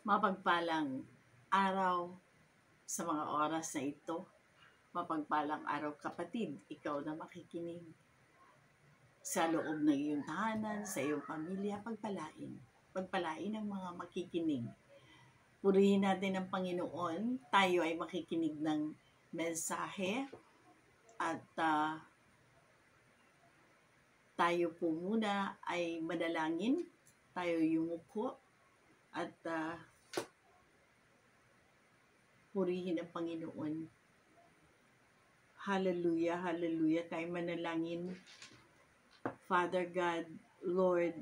Mapagpalang araw sa mga oras na ito. Mapagpalang araw kapatid, ikaw na makikinig. Sa loob ng iyong tahanan, sa iyong pamilya, pagpalain. Pagpalain ang mga makikinig. Purihin natin ang Panginoon. Tayo ay makikinig ng mensahe at tayo po muna ay manalangin. Tayo yumuko at purihin ang Panginoon. Hallelujah, hallelujah. Tayo manalangin. Father God, Lord,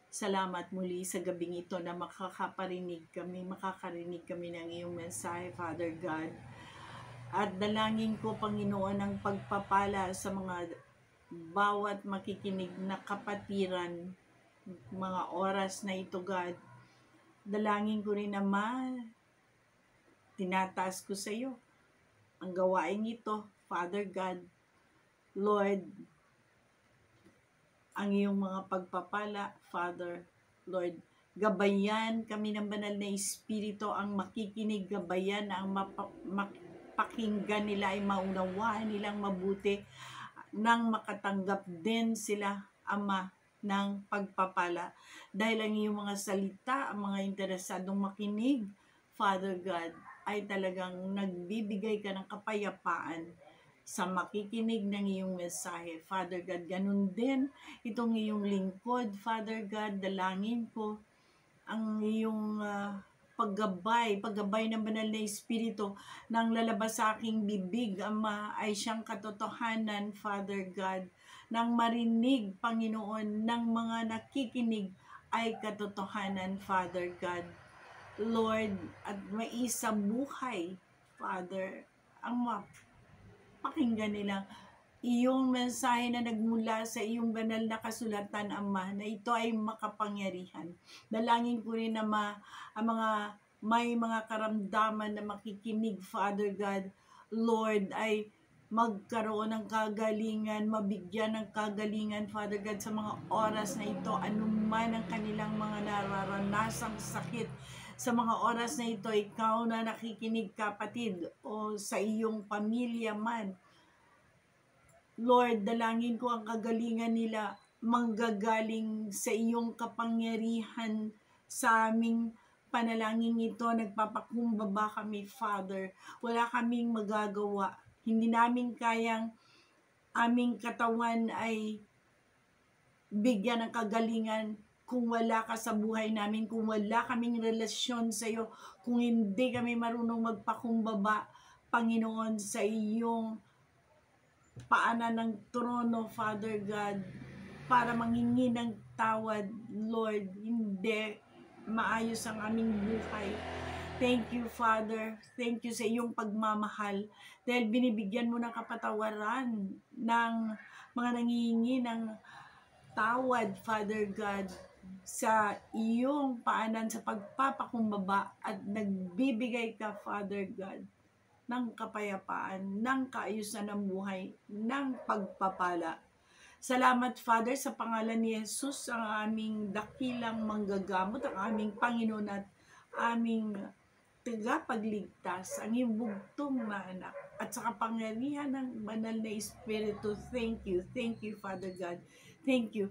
salamat muli sa gabing ito na makakarinig kami ng iyong mensahe, Father God. At dalangin ko, Panginoon, ang pagpapala sa mga bawat makikinig na kapatiran, mga oras na ito, God. Dalangin ko rin naman, tinataas ko sa iyo ang gawain ito, Father God. Lord, ang iyong mga pagpapala, Father, Lord, gabayan kami ng banal na Espiritu, ang makikinig, gabayan ang mapakinggan nila ay maunawaan nilang mabuti, nang makatanggap din sila, Ama, ng pagpapala. Dahil ang iyong mga salita, ang mga interesadong makinig, Father God, ay talagang nagbibigay ka ng kapayapaan sa makikinig ng iyong mensahe. Father God, ganun din itong iyong lingkod. Father God, dalangin ko ang iyong paggabay ng banal na Espiritu nang lalabas sa aking bibig, Ama, ay siyang katotohanan, Father God. Nang marinig, Panginoon, ng mga nakikinig ay katotohanan, Father God. Lord, at maisabuhay, Father, ang pakinggan nila iyong mensahe na nagmula sa iyong banal na kasulatan, Ama, na ito ay makapangyarihan. Dalangin ko rin, Ama, ang may mga karamdaman na makikinig, Father God, Lord, ay magkaroon ng kagalingan, mabigyan ng kagalingan, Father God, sa mga oras na ito, anuman ang kanilang mga nararanasang sakit. Sa mga oras na ito, ikaw na nakikinig, kapatid, o sa iyong pamilya man, Lord, dalangin ko ang kagalingan nila manggagaling sa iyong kapangyarihan. Sa aming panalangin ito, nagpapakumbaba kami, Father. Wala kaming magagawa. Hindi namin kayang aming katawan ay bigyan ng kagalingan kung wala ka sa buhay namin, kung wala kaming relasyon sa iyo, kung hindi kami marunong magpakumbaba, Panginoon, sa iyong paanan ng trono, Father God, para manghingi ng tawad, Lord. Hindi maayos ang aming buhay. Thank you, Father. Thank you sa iyong pagmamahal dahil binibigyan mo ng kapatawaran ng mga nangihingi ng tawad, Father God, sa iyong paanan sa pagpapakumbaba at nagbibigay ka, Father God, ng kapayapaan, ng kaayusan ng buhay, ng pagpapala. Salamat, Father, sa pangalan ni Jesus, ang aming dakilang manggagamot, ang aming Panginoon at aming tagapagligtas, ang iyong bugtong na anak, at sa kapangyarihan ng banal na Espiritu. Thank you, Father God. Thank you.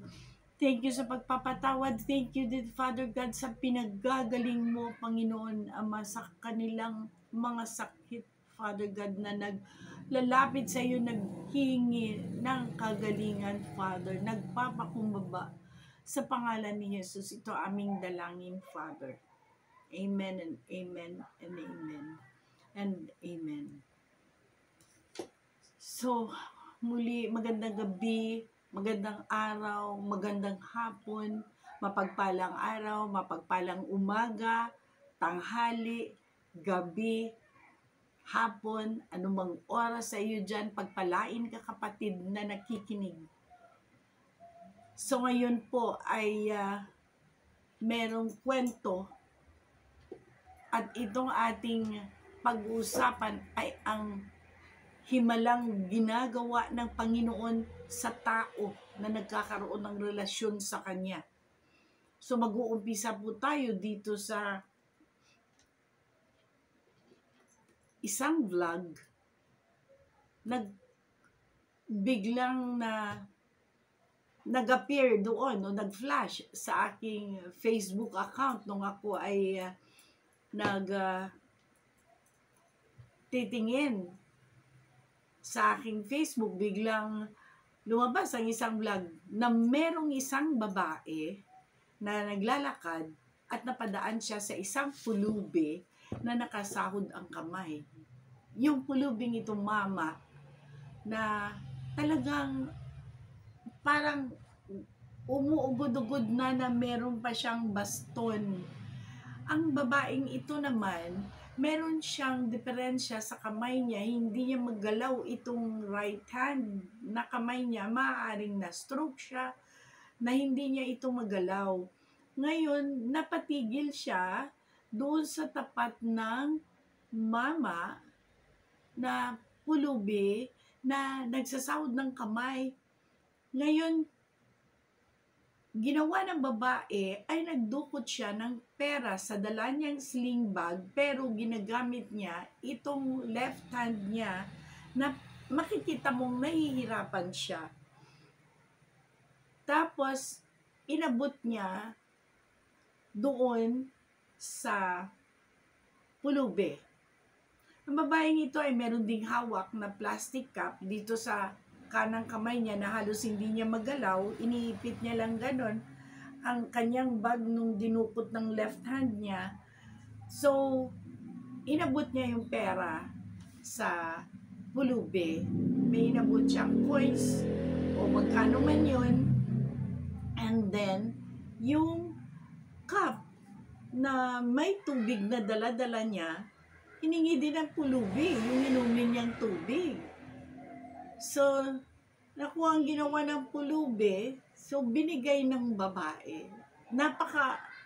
Thank you sa pagpapatawad. Thank you, Father God, sa pinaggagaling mo, Panginoon, Ama, sa kanilang mga sakit, Father God, na naglalapit sa iyo, naghingi ng kagalingan, Father, nagpapakumbaba. Sa pangalan ni Jesus, ito aming dalangin, Father. Amen and amen and amen and amen. So, muli, magandang gabi, magandang araw, magandang hapon, mapagpalang araw, mapagpalang umaga, tanghali, gabi, hapon, anumang oras sa iyo dyan, pagpalain ka, kapatid na nakikinig. So ngayon po ay merong kwento at itong ating pag-uusapan ay ang himalang ginagawa ng Panginoon sa tao na nagkakaroon ng relasyon sa Kanya. So mag-uumpisa po tayo dito sa isang vlog, biglang nag-appear doon o nag-flash sa aking Facebook account nung ako ay titingin sa aking Facebook. Biglang lumabas ang isang vlog na merong isang babae na naglalakad at napadaan siya sa isang pulubi na nakasahod ang kamay. Yung pulubing ito, mama, na talagang parang umuugod-ugod na meron pa siyang baston. Ang babaeng ito naman, meron siyang diferensya sa kamay niya, hindi niya maggalaw itong right hand na kamay niya, maaaring na-stroke siya, na hindi niya ito magalaw. Ngayon, napatigil siya doon sa tapat ng mama na pulubi na nagsasahod ng kamay. Ngayon, ginawa ng babae ay nagdukot siya ng pera sa dala niyang sling bag, pero ginagamit niya itong left hand niya na makikita mong nahihirapan siya. Tapos, inabot niya doon sa pulubi. Ang babaeng ito ay meron ding hawak na plastic cup dito sa kanang kamay niya na halos hindi niya magalaw, iniipit niya lang ganon ang kanyang bag nung dinukot ng left hand niya. So, inabot niya yung pera sa pulubi. May inabot siyang coins o magkano man yun. And then, yung cup na may tubig na dala-dala niya, hiningi din ng pulubi, yung inumin niyang tubig. So, nakuha ang ginawa ng pulubi, so binigay ng babae.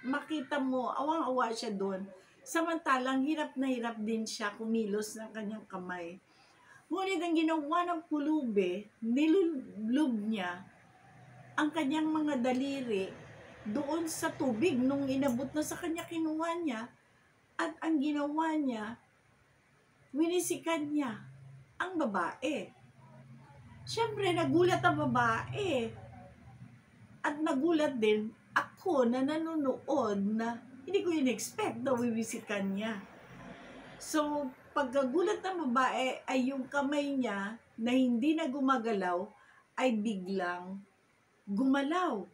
Makita mo, awang-awa siya doon. Samantalang hirap na hirap din siya kumilos ng kanyang kamay. Ngunit ang ginawa ng pulubi, nilulub niya ang kanyang mga daliri doon sa tubig nung inabot na sa kanya, kinuha niya. At ang ginawa niya, winisikan niya ang babae. Siyempre, nagulat ang babae. At nagulat din ako na nanonood na hindi ko in-expect na wiwisikan niya. So, pagkagulat ng babae ay yung kamay niya na hindi na gumagalaw ay biglang gumalaw.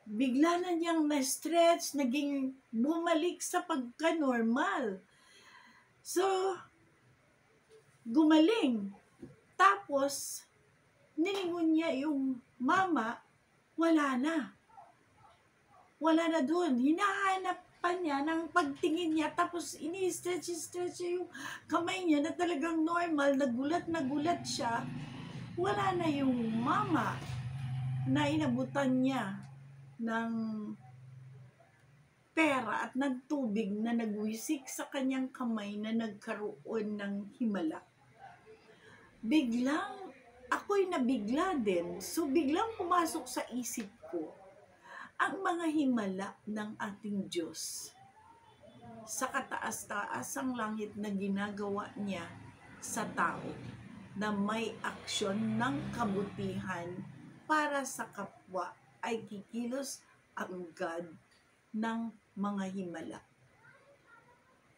Bigla na niyang na-stretch, naging bumalik sa pagka-normal. So, gumaling. Tapos, nilingon niya yung mama, wala na. Wala na doon. Hinahanap pa niya ng pagtingin niya, tapos ini-stretch yung kamay niya na talagang normal, nagulat siya. Wala na yung mama na inabutan niya ng pera at ng tubig na nagwisik sa kanyang kamay na nagkaroon ng himala. Biglang, ako'y nabigla din. So, biglang pumasok sa isip ko ang mga himala ng ating Diyos sa kataas-taasang langit na ginagawa niya sa tao na may aksyon ng kabutihan para sa kapwa ay kikilos ang God ng mga himala.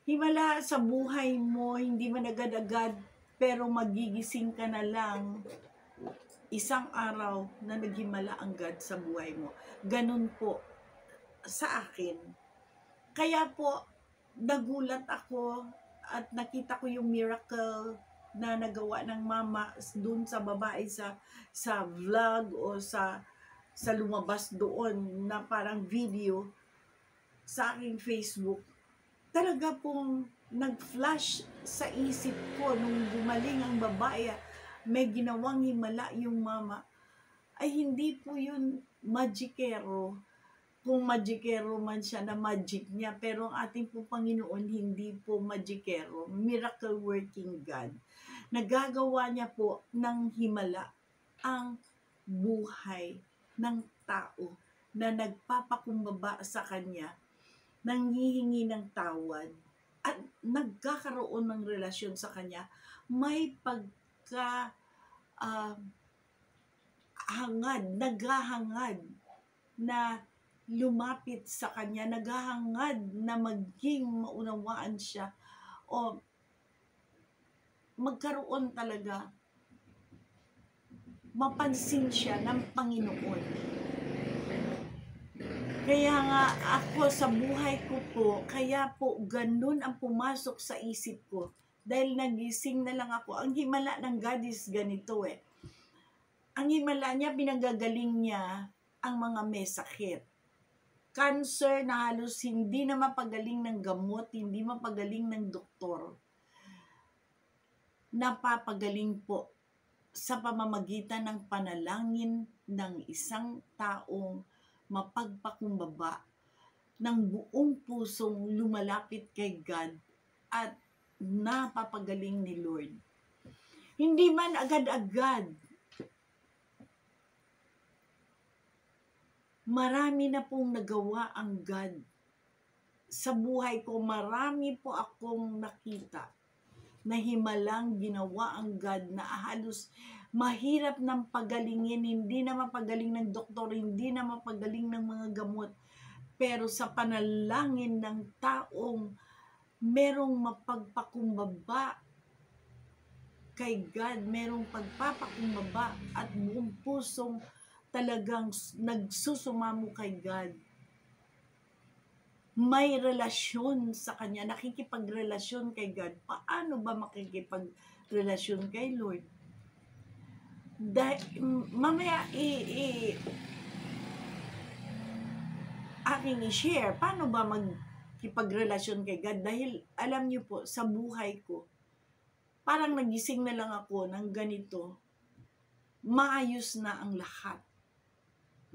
Himala sa buhay mo, hindi man agad-agad, pero magigising ka na lang isang araw na naghimala ang God sa buhay mo. Ganun po sa akin. Kaya po, nagulat ako at nakita ko yung miracle na nagawa ng mama dun sa babae sa vlog o sa lumabas doon na parang video sa aking Facebook. Talaga pong nag-flash sa isip ko nung gumaling ang babae, may ginawang himala yung mama, ay hindi po yun magikero. Kung magikero man siya na magic niya, pero ang ating po Panginoon hindi po magikero, miracle working God. Nagagawa niya po ng himala ang buhay ng tao na nagpapakumbaba sa Kanya, nanghihingi ng tawad at nagkakaroon ng relasyon sa Kanya, may naghahangad na lumapit sa Kanya, naghahangad na maging maunawaan siya o magkaroon talaga, mapansin siya ng Panginoon. Kaya nga ako sa buhay ko po, kaya po ganun ang pumasok sa isip ko. Dahil nagising na lang ako. Ang himala ng God is ganito eh. Ang himala niya, pinagagaling niya ang mga may sakit. Cancer na halos hindi na mapagaling ng gamot, hindi mapagaling ng doktor. Napapagaling po sa pamamagitan ng panalangin ng isang taong mapagpakumbaba ng buong pusong lumalapit kay God at napapagaling ni Lord. Hindi man agad-agad. Marami na pong nagawa ang God. Sa buhay ko, marami po akong nakita na himalang ginawa ang God na halos mahirap ng pagalingin, hindi na mapagaling ng doktor, hindi na mapagaling ng mga gamot. Pero sa panalangin ng taong merong mapagpakumbaba kay God, merong pagpapakumbaba at buong pusong talagang nagsusumamo kay God, may relasyon sa Kanya, nakikipagrelasyon kay God. Paano ba makikipagrelasyon kay Lord? Mamaya aking i-share paano ba magkipagrelasyon kay God. Dahil alam niyo po, sa buhay ko, parang nagising na lang ako ng ganito, maayos na ang lahat.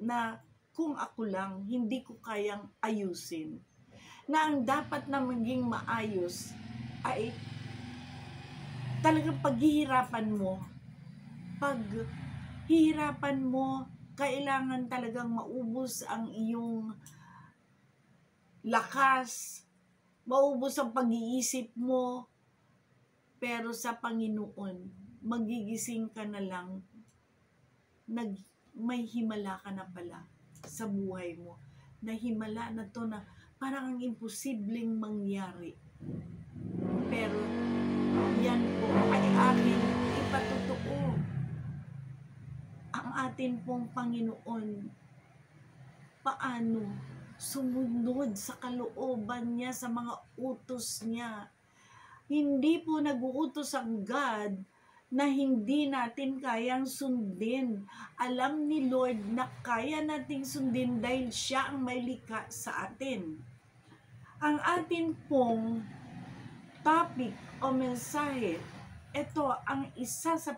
Na kung ako lang, hindi ko kayang ayusin. Na ang dapat na maging maayos ay talagang paghihirapan mo, kailangan talagang maubos ang iyong lakas, maubos ang pag-iisip mo, pero sa Panginoon, magigising ka na lang, may himala ka na pala sa buhay mo. Na himala na to na parang ang imposibleng mangyari. Pero yan po ay aking ipatutoo. Ang atin pong Panginoon, paano sumunod sa kalooban niya, sa mga utos niya. Hindi po nag-uutos ang God na hindi natin kayang sundin. Alam ni Lord na kaya nating sundin dahil siya ang may likha sa atin. Ang atin pong topic o mensahe, ito ang isa sa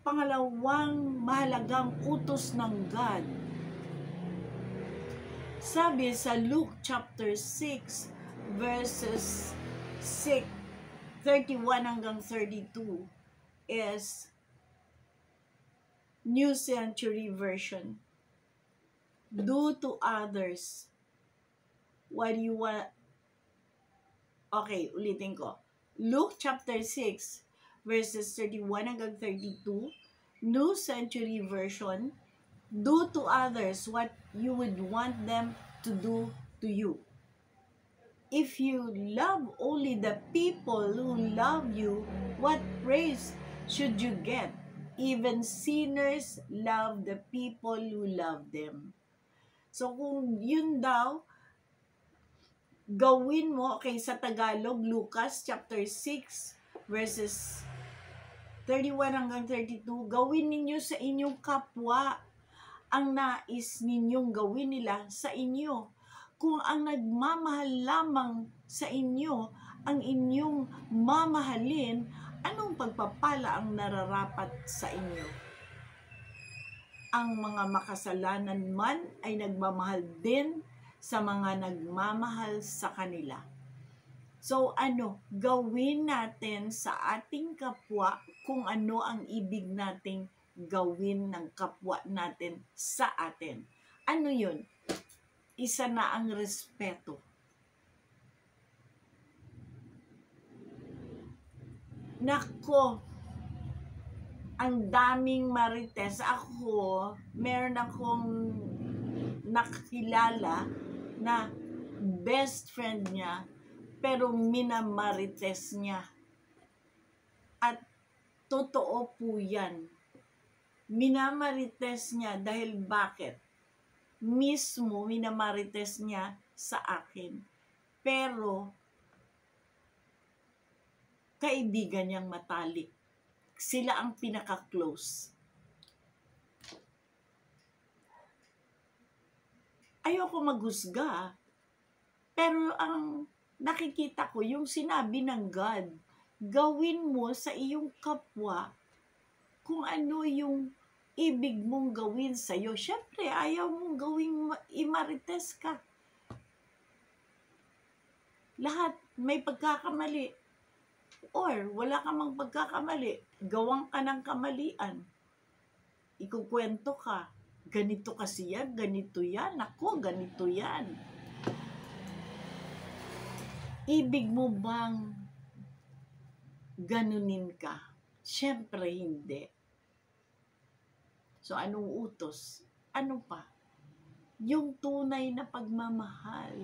pangalawang mahalagang utos ng God. Sabi sa Luke chapter 6 verses 31 hanggang 32 is New Century Version. Do to others what you want. Okay, ulitin ko. Luke chapter 6 verses 31 hanggang 32, New Century Version. Do to others what you would want them to do to you. If you love only the people who love you, what praise should you get? Even sinners love the people who love them. So kung yun daw, gawin mo, okay, sa Tagalog, Lucas chapter 6 verses 31 hanggang 32, gawin ninyo sa inyong kapwa ang nais ninyong gawin nila sa inyo. Kung ang nagmamahal lamang sa inyo ang inyong mamahalin, anong pagpapala ang nararapat sa inyo? Ang mga makasalanan man ay nagmamahal din sa mga nagmamahal sa kanila. So gawin natin sa ating kapwa kung ano ang ibig nating gawin ng kapwa natin sa atin. Ano yun? Isa na ang respeto. Nako, ang daming marites. Ako, meron akong nakilala na best friend niya, pero minamarites niya. At totoo po yan. Minamarites niya dahil bakit? Mismo minamarites niya sa akin. Pero, kaibigan niyang matalik. Sila ang pinaka-close. Ayoko maghusga, pero ang nakikita ko, yung sinabi ng God, gawin mo sa iyong kapwa kung ano yung ibig mong gawin sa'yo. Siyempre, ayaw mong gawing imarites ka. Lahat may pagkakamali. Or wala ka mang pagkakamali. Gawang ka ng kamalian. Ikukwento ka. Ganito kasi yan, ganito yan. Ako, ganito yan. Ibig mo bang ganunin ka? Siyempre hindi. So anong utos? Ano pa? Yung tunay na pagmamahal.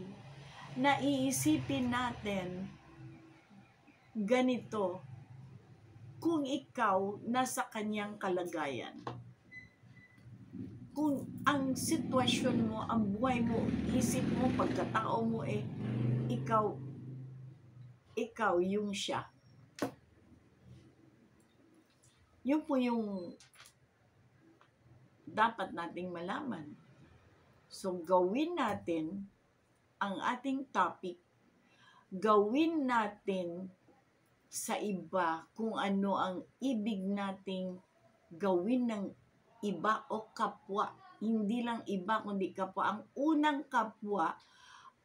Na iisipin natin ganito, kung ikaw nasa kanyang kalagayan, kung ang sitwasyon mo, ang buhay mo, isip mo, pagkatao mo ikaw yung siya. Yun po yung dapat nating malaman. So, gawin natin ang ating topic, gawin natin sa iba kung ano ang ibig nating gawin ng iba o kapwa. Hindi lang iba, kundi kapwa. Ang unang kapwa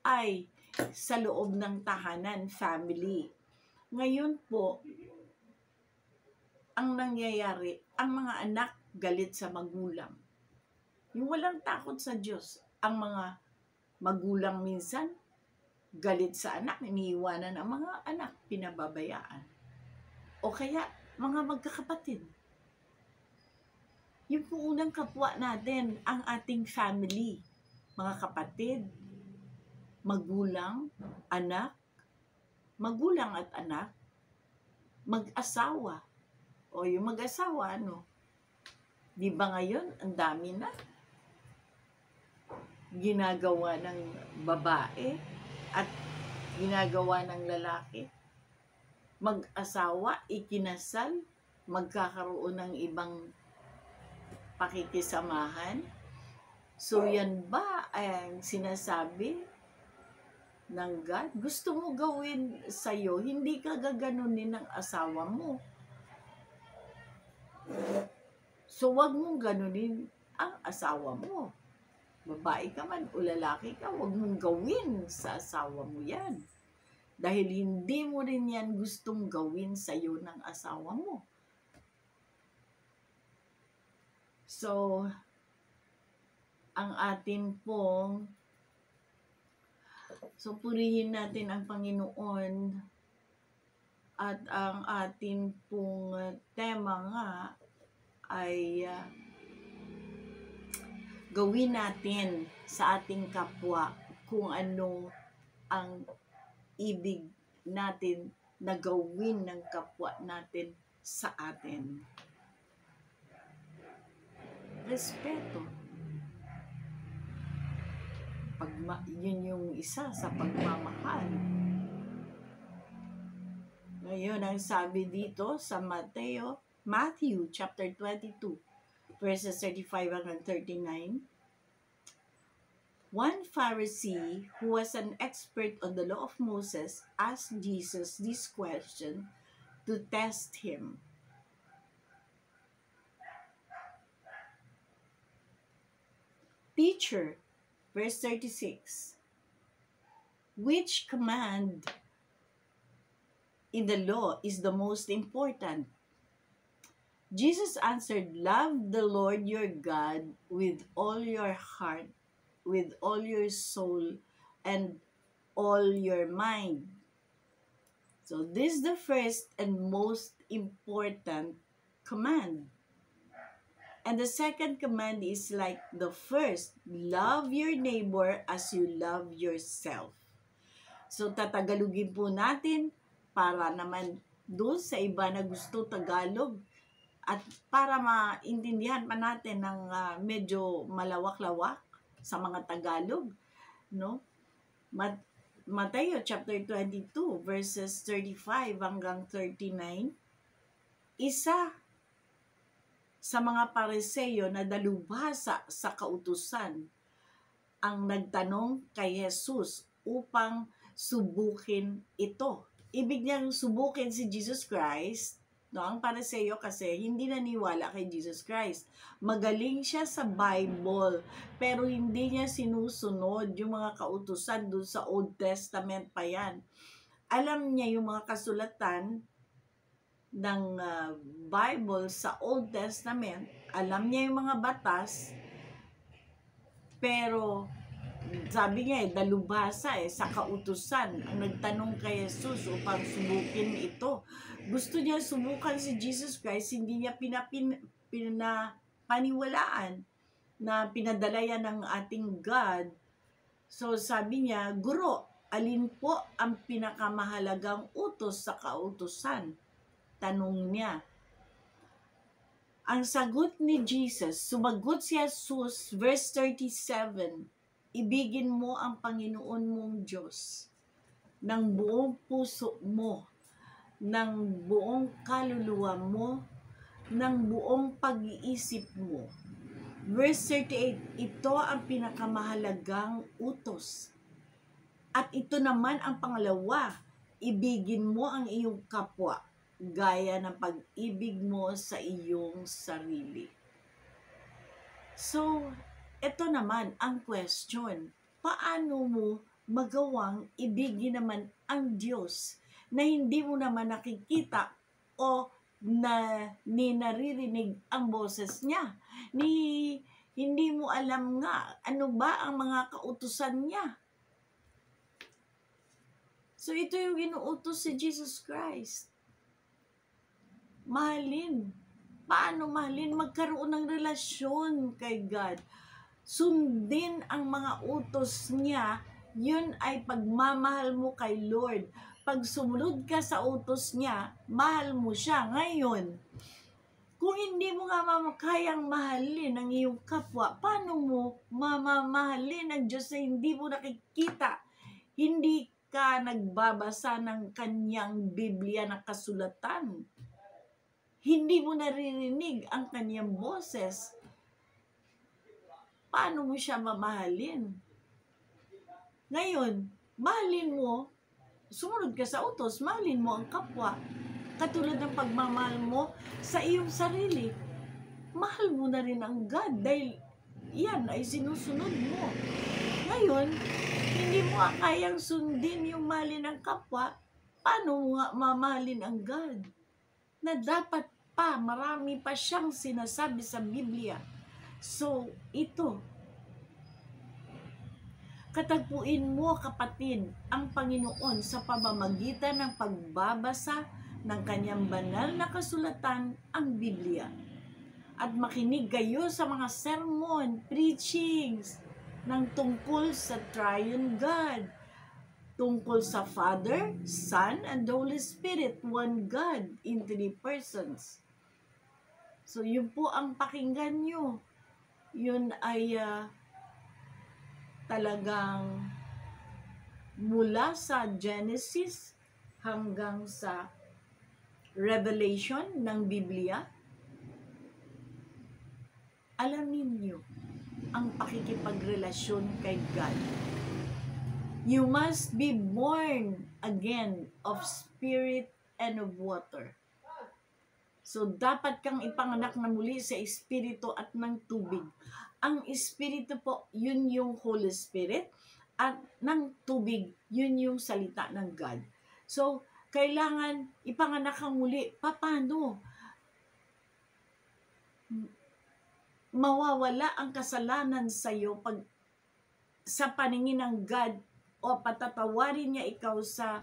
ay sa loob ng tahanan, family. Ngayon po, ang nangyayari, ang mga anak galit sa magulang. Yung walang takot sa Diyos. Ang mga magulang minsan galit sa anak, iniiwanan ang mga anak, pinababayaan. O kaya, mga magkakapatid. Yung po unang kapwa natin, ang ating family. Mga kapatid, magulang, anak, magulang at anak, mag-asawa. O yung mag-asawa, ano? Di ba ngayon, ang dami na ginagawa ng babae at ginagawa ng lalaki. Mag-asawa, ikinasal, magkakaroon ng ibang pakikisamahan. So yan ba ang sinasabi ng God? Gusto mo gawin sa'yo, hindi ka gaganunin ng asawa mo. So wag mong ganunin ang asawa mo. Babae ka man o lalaki ka, wag mong gawin sa asawa mo yan. Dahil hindi mo rin yan gustong gawin sa'yo ng asawa mo. So, ang atin pong, so purihin natin ang Panginoon at ang atin pong tema nga ay gawin natin sa ating kapwa kung ano ang ibig natin na gawin ng kapwa natin sa atin. Respeto. Yun yung isa sa pagmamahal. Ngayon, ang sabi dito sa Matthew chapter 22, verses 35 hanggang 39, one Pharisee who was an expert on the law of Moses asked Jesus this question to test him. Teacher, verse 36, which command in the law is the most important? Jesus answered, love the Lord your God with all your heart, with all your soul, and all your mind. So this is the first and most important command. And the second command is like the first, love your neighbor as you love yourself. So tatagalugin po natin para naman doon sa iba na gusto Tagalog at para maintindihan pa natin ng medyo malawak-lawak sa mga Tagalog, no? Matthew chapter 22 verses 35 hanggang 39. Isa sa mga Pariseo na dalubhasa sa kautusan ang nagtanong kay Jesus upang subukin ito. Ibig niyang subukin si Jesus Christ, no? Ang Pariseo kasi hindi naniwala kay Jesus Christ. Magaling siya sa Bible, pero hindi niya sinusunod yung mga kautusan doon sa Old Testament pa yan. Alam niya yung mga kasulatan ng Bible sa Old Testament. Alam niya yung mga batas, pero sabi niya dalubhasa sa kautusan ang nagtanong kay Jesus upang subukin ito. Gusto niya subukan si Jesus Christ, hindi niya pinapaniwalaan na pinadala yan ng ating God. So sabi niya, Guro, alin po ang pinakamahalagang utos sa kautusan? Tanong niya. Ang sagot ni Jesus, sumagot si Jesus, verse 37, ibigin mo ang Panginoon mong Diyos ng buong puso mo, ng buong kaluluwa mo, ng buong pag-iisip mo. Verse 38, ito ang pinakamahalagang utos. At ito naman ang pangalawa, ibigin mo ang iyong kapwa, gaya ng pag-ibig mo sa iyong sarili. So, ito naman ang question, paano mo magawang ibigin naman ang Diyos na hindi mo naman nakikita o naririnig ang boses niya? Hindi mo alam nga ano ba ang mga kautusan niya. So ito yung inuutos si Jesus Christ. Mahalin. Paano mahalin? Magkaroon ng relasyon kay God. Sundin ang mga utos niya, yun ay pagmamahal mo kay Lord. Pag sumunod ka sa utos niya, mahal mo siya. Ngayon, kung hindi mo nga kayang mahalin ang iyong kapwa, paano mo mamamahalin ang Diyos na hindi mo nakikita? Hindi ka nagbabasa ng kanyang Biblia na kasulatan. Hindi mo naririnig ang kanyang boses. Paano mo siya mamahalin? Ngayon, mahalin mo, sumunod ka sa utos, mahalin mo ang kapwa. Katulad ng pagmamahal mo sa iyong sarili. Mahal mo na rin ang God dahil yan ay sinusunod mo. Ngayon, hindi mo kayang sundin yung mahalin ng kapwa, paano mo mamahalin ang God? Na dapat pa, marami pa siyang sinasabi sa Biblia. So, ito. Katagpuin mo, kapatid, ang Panginoon sa pamamagitan ng pagbabasa ng kanyang banal na kasulatan, ang Biblia. At makinig kayo sa mga sermon, preachings, ng tungkol sa Triune God. Tungkol sa Father, Son, and Holy Spirit, one God in 3 persons. So, yun po ang pakinggan nyo. Yun ay talagang mula sa Genesis hanggang sa Revelation ng Biblia. Alamin nyo ang pakikipagrelasyon kay God. You must be born again of spirit and of water. So, dapat kang ipanganak na muli sa espiritu at ng tubig. Ang espiritu po, yun yung Holy Spirit. At ng tubig, yun yung salita ng God. So, kailangan ipanganak kang muli. Paano? Mawawala ang kasalanan sa iyo pag sa paningin ng God o patatawarin niya ikaw sa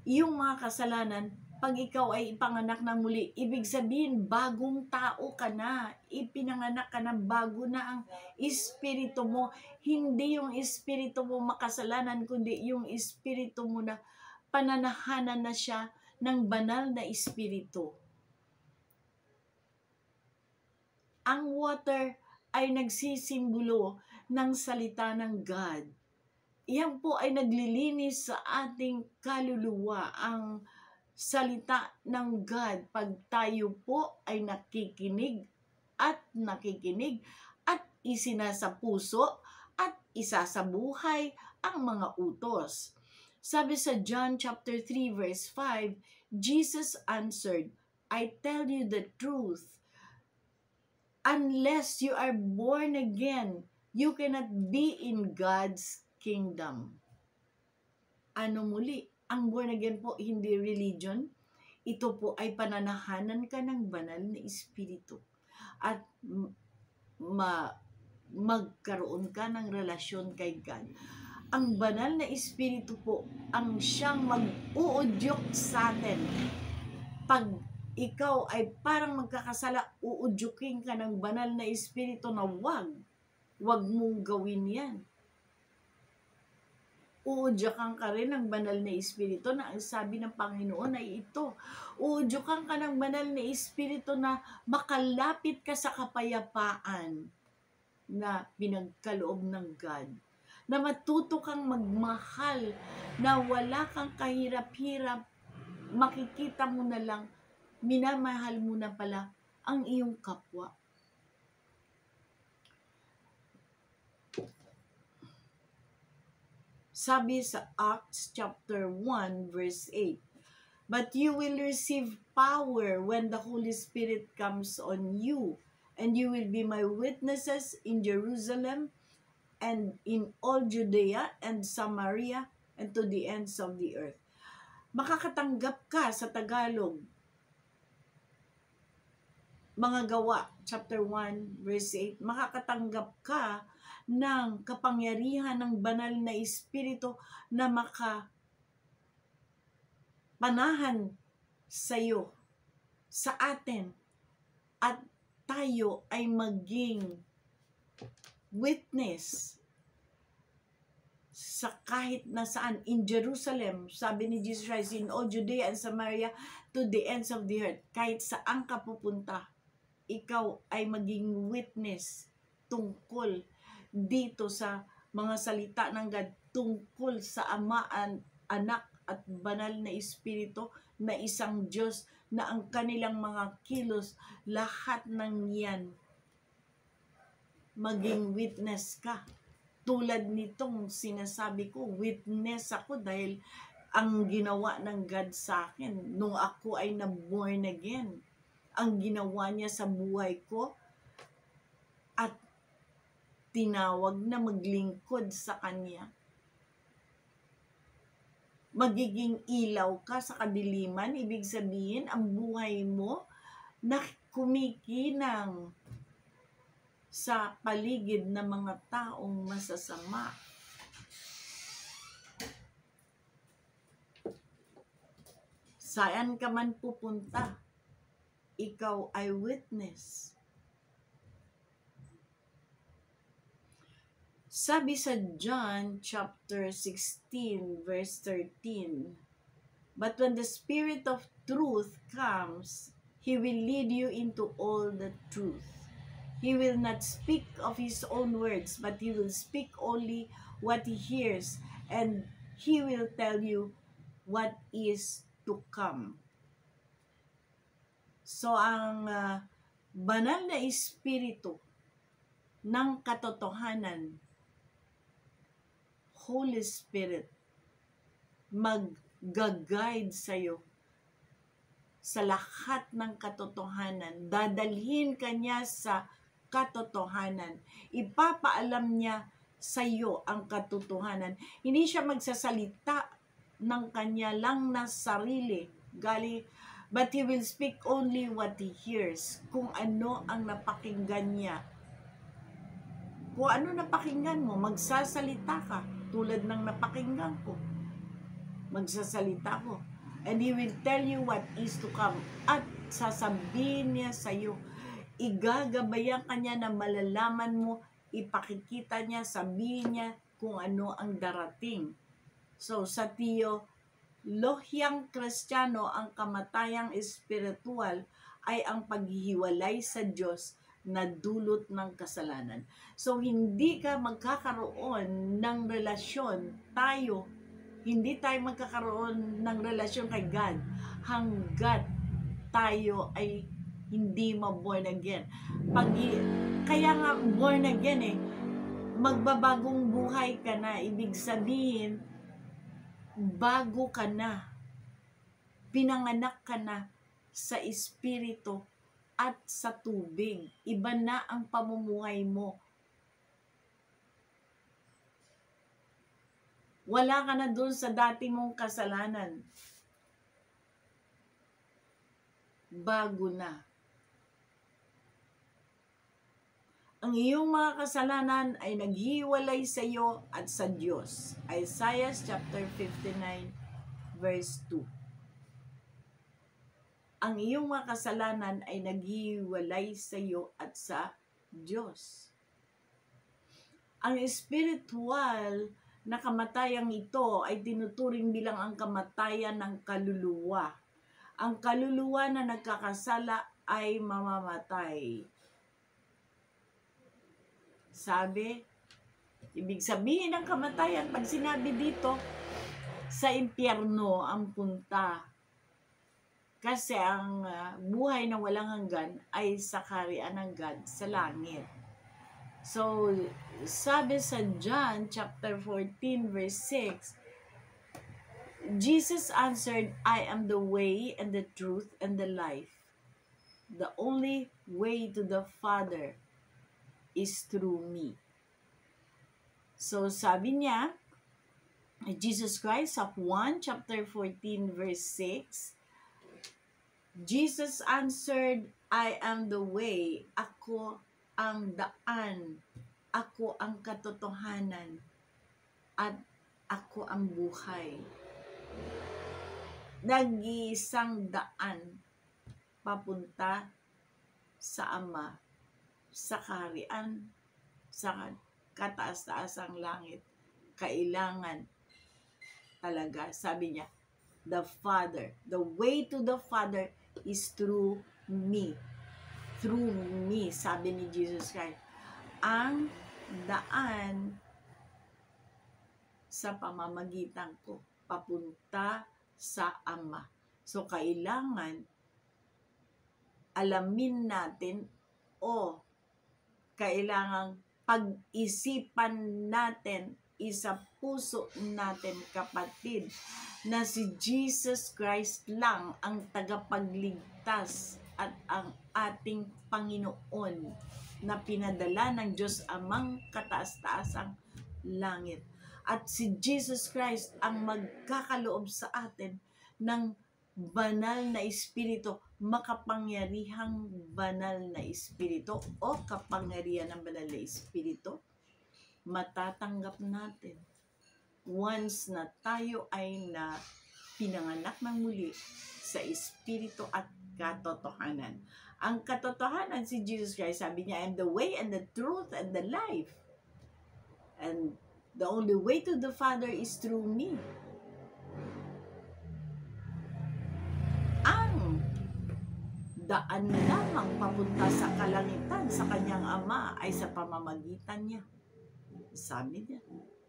yung mga kasalanan, pag ikaw ay ipanganak ng muli, ibig sabihin, bagong tao ka na. Ipinanganak ka na, bago na ang espiritu mo. Hindi yung espiritu mo makasalanan, kundi yung espiritu mo na pananahanan na siya ng banal na espiritu. Ang water ay nagsisimbolo ng salita ng God. Yan po ay naglilinis sa ating kaluluwa. Ang salita ng God, pag tayo po ay nakikinig at isinasa puso at isasabuhay ang mga utos. Sabi sa John chapter 3 verse 5, Jesus answered, I tell you the truth, unless you are born again, you cannot be in God's kingdom. Ano muli? Ang born again po, hindi religion. Ito po ay pananahanan ka ng banal na espiritu. At magkaroon ka ng relasyon kay God. Ang banal na espiritu po, ang siyang mag-uudyok sa atin. Pag ikaw ay parang magkakasala, uudyukin ka ng banal na espiritu na wag mong gawin yan. Uudyakan ka rin ng banal na espiritu na ang sabi ng Panginoon ay ito. Uudyakan ka ng banal na espiritu na makalapit ka sa kapayapaan na pinagkaloob ng God. Na matuto kang magmahal, na wala kang kahirap-hirap, makikita mo na lang, minamahal mo na pala ang iyong kapwa. Sabi sa Acts chapter 1 verse 8, but you will receive power when the Holy Spirit comes on you, and you will be my witnesses in Jerusalem and in all Judea and Samaria and to the ends of the earth. Makakatanggap ka sa Tagalog, Mga Gawa chapter 1 verse 8, makakatanggap ka ng kapangyarihan ng banal na espiritu na makapanahan sa iyo, sa atin, at tayo ay maging witness sa kahit nasaan. In Jerusalem, sabi ni Jesus Christ, in all Judea and Samaria to the ends of the earth. Kahit saan ka pupunta, ikaw ay maging witness tungkol dito sa mga salita ng God, tungkol sa Ama, Anak at banal na espiritu na isang Diyos, na ang kanilang mga kilos, lahat ng yan, maging witness ka. Tulad nitong sinasabi ko, witness ako dahil ang ginawa ng God sa akin nung ako ay na-born again. Ang ginawa niya sa buhay ko at tinawag na maglingkod sa Kanya. Magiging ilaw ka sa kadiliman, ibig sabihin ang buhay mo na kumikinang sa paligid ng mga taong masasama. Saan ka man pupunta, ikaw ay witness. Sabi sa John chapter 16 verse 13, but when the Spirit of truth comes, He will lead you into all the truth. He will not speak of His own words, but He will speak only what He hears, and He will tell you what is to come. So, ang banal na espiritu ng katotohanan, Holy Spirit, mag-guide sa'yo sa lahat ng katotohanan. Dadalhin ka niya sa katotohanan. Ipapaalam niya sa iyo ang katotohanan. Hindi siya magsasalita ng kanya lang na sarili, but He will speak only what He hears. Kung ano ang napakinggan niya. Kung ano napakinggan mo, magsasalita ka. Tulad ng napakinggan ko. Magsasalita ko. And He will tell you what is to come. At sasabihin niya sa iyo, igagabayan ka niya na malalaman mo, ipakikita niya, sabihin niya kung ano ang darating. So, sa teolohyang Kristiyano, ang kamatayang espiritual ay ang paghihiwalay sa Diyos na dulot ng kasalanan. So, hindi ka magkakaroon ng relasyon hindi tayo magkakaroon ng relasyon kay God hanggat tayo ay hindi ma-born again. Kaya nga born again magbabagong buhay ka na. Ibig sabihin, bago ka na. Pinanganak ka na sa espiritu at sa tubig. Iba na ang pamumuhay mo. Wala ka na dun sa dati mong kasalanan. Bago na. Ang iyong mga kasalanan ay naghiwalay sa iyo at sa Diyos. Isaiah chapter 59 verse 2. Ang iyong mga kasalanan ay naghiwalay sa iyo at sa Diyos. Ang spiritual na kamatayang ito ay tinuturing bilang ang kamatayan ng kaluluwa. Ang kaluluwa na nagkakasala ay mamamatay. Sabi, ibig sabihin ng kamatayan, pag sinabi dito, sa impyerno ang punta. Kasi ang buhay na walang hanggan ay sa kaharian ng God sa langit. So, sabi sa John chapter 14 verse 6, Jesus answered, I am the way and the truth and the life. The only way to the Father is through me. So, sabi niya, Jesus Christ of 1 chapter 14 verse 6, Jesus answered, I am the way, ako ang daan, ako ang katotohanan, at ako ang buhay. Nag-iisang daan papunta sa Ama, sa kaharian, sa kataas-taasang langit. Kailangan talaga, sabi niya, the Father. The way to the Father is through me. Through me, sabi ni Jesus Christ. Ang daan sa pamamagitan ko, papunta sa Ama. So, kailangan alamin natin o kailangang pag-isipan natin, isa puso natin, kapatid, na si Jesus Christ lang ang tagapagligtas at ang ating Panginoon na pinadala ng Diyos Amang kataas-taasang langit. At si Jesus Christ ang magkakaloob sa atin ng banal na espiritu, makapangyarihang banal na espiritu o kapangyarihan ng banal na espiritu, matatanggap natin once na tayo ay na pinanganak ng muli sa espiritu at katotohanan. Ang katotohanan si Jesus Christ, sabi niya, I am the way and the truth and the life. And the only way to the Father is through me. Ang daan lamang papunta sa kalangitan sa kanyang Ama ay sa pamamagitan niya. Sabi niya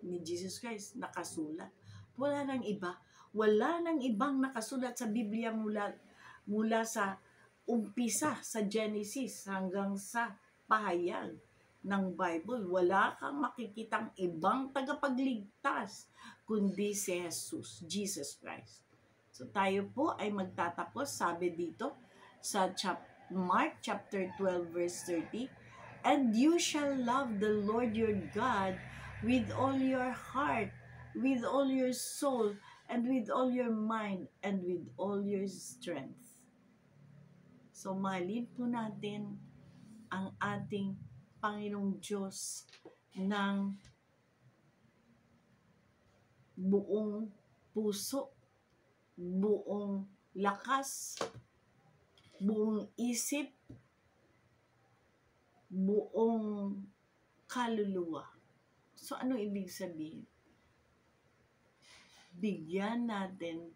ni Jesus Christ, nakasulat. Wala nang iba. Wala nang ibang nakasulat sa Biblia mula sa umpisa, sa Genesis hanggang sa pahayag ng Bible. Wala kang makikitang ibang tagapagligtas kundi si Jesus, Jesus Christ. So tayo po ay magtatapos, sabi dito sa Mark chapter 12 verse 30, and you shall love the Lord your God with all your heart, with all your soul, and with all your mind, and with all your strength. So mahalin po natin ang ating Panginoong Diyos ng buong puso, buong lakas, buong isip, buong kaluluwa. So, ano ibig sabihin? Bigyan natin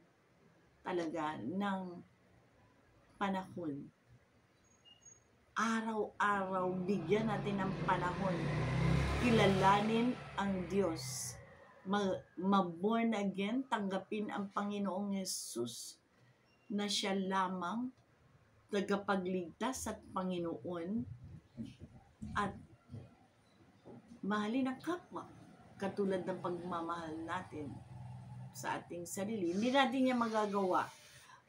talaga ng panahon. Araw-araw, bigyan natin ng panahon. Kilalanin ang Diyos. Ma-born again, tanggapin ang Panginoong Yesus na siya lamang tagapagligtas at Panginoon, at mahalin ang kapwa katulad ng pagmamahal natin sa ating sarili. Hindi natin yan magagawa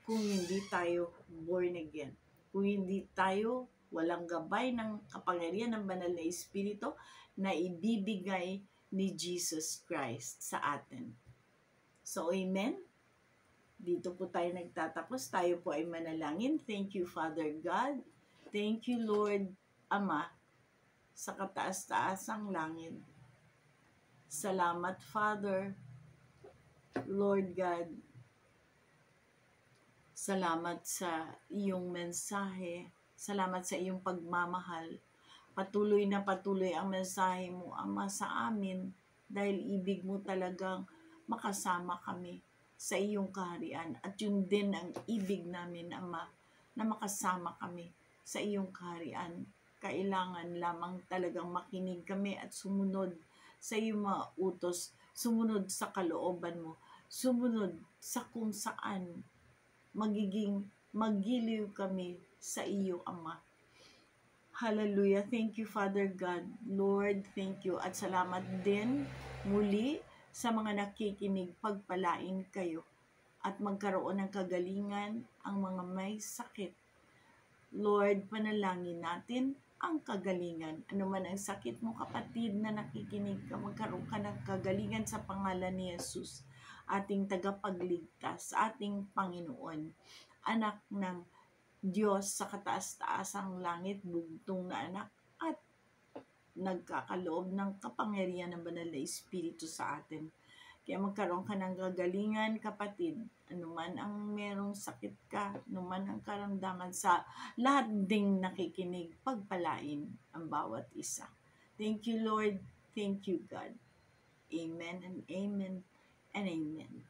kung hindi tayo born again. Kung hindi tayo walang gabay ng kapangyarihan ng banal na Espiritu na ibibigay ni Jesus Christ sa atin. So, amen? Dito po tayo nagtatapos. Tayo po ay manalangin. Thank you, Father God. Thank you, Lord Ama, sa kataas-taasang langit. Salamat, Father. Lord God, salamat sa iyong mensahe. Salamat sa iyong pagmamahal. Patuloy na patuloy ang mensahe mo, Ama, sa amin dahil ibig mo talagang makasama kami sa iyong kaharian. At yun din ang ibig namin, Ama, na makasama kami sa iyong kaharian. Kailangan lamang talagang makinig kami at sumunod sa iyong mga utos, sumunod sa kalooban mo, sumunod sa kung saan magiging magiliw kami sa iyo, Ama. Hallelujah. Thank you, Father God. Lord, thank you. At salamat din muli sa mga nakikinig. Pagpalain kayo at magkaroon ng kagalingan ang mga may sakit. Lord, panalangin natin ang kagalingan. Ano man ang sakit mo, kapatid na nakikinig ka, magkaroon ka ng kagalingan sa pangalan ni Jesus, ating tagapagligtas, ating Panginoon, anak ng Diyos sa kataas-taasang langit, bugtong na anak, at nagkakaloob ng kapangyarihan ng banal na Espiritu sa atin. Kaya magkaroon ka ng kagalingan, kapatid. Anuman ang merong sakit ka, anuman ang karamdaman, sa lahat ding nakikinig, pagpalain ang bawat isa. Thank you, Lord. Thank you, God. Amen and amen and amen.